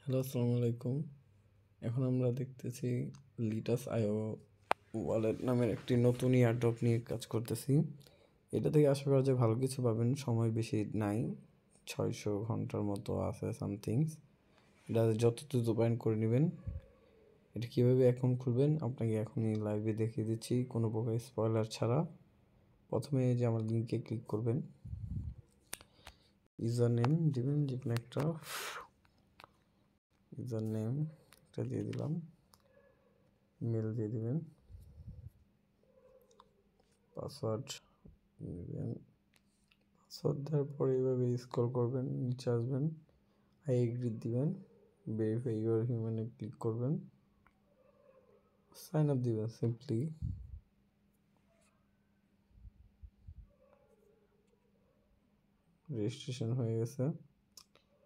Hello, আসসালামু আলাইকুম। এখন আমরা দেখতেছি লিটাস আইও ওয়ালেট নামের একটি নতুন এয়ারড্রপ নিয়ে কাজ করতেছি। এটা থেকে আশা করা যায় ভালো কিছু পাবেন। সময় বেশি নাই, 600 ঘন্টার মতো আছে সামথিংস। এটা যত দ্রুত পারেন করে নেবেন। এটা কীভাবে অ্যাকাউন্ট খুলবেন আপনাকে এখনই লাইভে দেখিয়ে দিচ্ছি, কোনো প্রকার স্পয়লার ছাড়া। প্রথমে যে আমার লিঙ্কে ক্লিক করবেন, ইউজার নেম দিবেন, যে কোনো একটা ইউজার নেম একটা দিয়ে দিলাম, মেল দিয়ে দিবেন, পাসওয়ার্ড দিবেন। পাসওয়ার্ড দেওয়ার পরে এইভাবে স্ক্রল করবেন, নিচে আসবেন, আই এগ্রি দিবেন, ভেরিফাই ইউর হিউম্যানে ক্লিক করবেন, সাইন আপ দিবেন সিম্পলি। রেজিস্ট্রেশন হয়ে গেছে।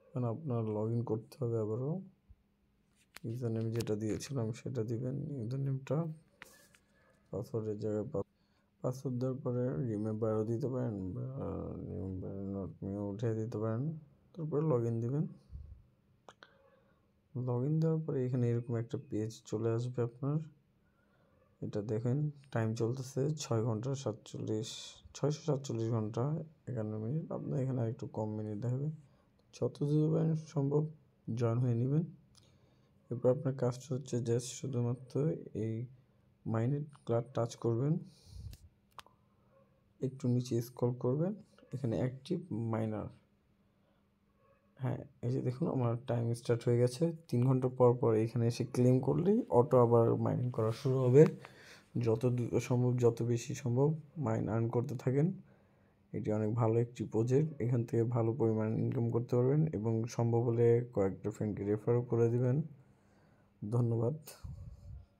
এখন আপনার লগ ইন করতে হবে আবারও। ইউজার নেম যেটা দিয়েছিলাম সেটা দিবেন, ইউজার নেমটা। পাসওয়ার্ডের জায়গায় পাসওয়ার্ড দেওয়ার পরে রিমেম্বারও দিতে পারেন বা রিমেম্বার নট মিও উঠে দিতে পারেন। তারপরে লগ ইন দিবেন। লগ ইন দেওয়ার পরে এখানে এরকম একটা পেজ চলে আসবে আপনার। এটা দেখেন টাইম চলতেছে 647 ঘন্টা 51 মিনিট। আপনার এখানে একটু কম মিনিট দেখাবে। যত দ্রুত পারেন সম্ভব জয়েন হয়ে নেবেন। এরপর আপনার কাজটা হচ্ছে জাস্ট শুধুমাত্র এই মাইনেট ক্লাব টাচ করবেন, একটু নিচে স্ক্রল করবেন, এখানে অ্যাক্টিভ মাইনার। হ্যাঁ, এই যে দেখুন আমার টাইম স্টার্ট হয়ে গেছে। 3 ঘন্টা পর পর এখানে এসে ক্লেম করলেই অটো আবার মাইনিং করা শুরু হবে। যত দ্রুত সম্ভব, যত বেশি সম্ভব মাইন আর্ন করতে থাকেন। এটি অনেক ভালো একটি প্রজেক্ট। এখান থেকে ভালো পরিমাণ ইনকাম করতে পারবেন এবং সম্ভব হলে কয়েকটা ফ্রেন্ডকে রেফারও করে দিবেন। ধন্যবাদ।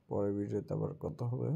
পরের ভিডিওতে আবার কথা হবে।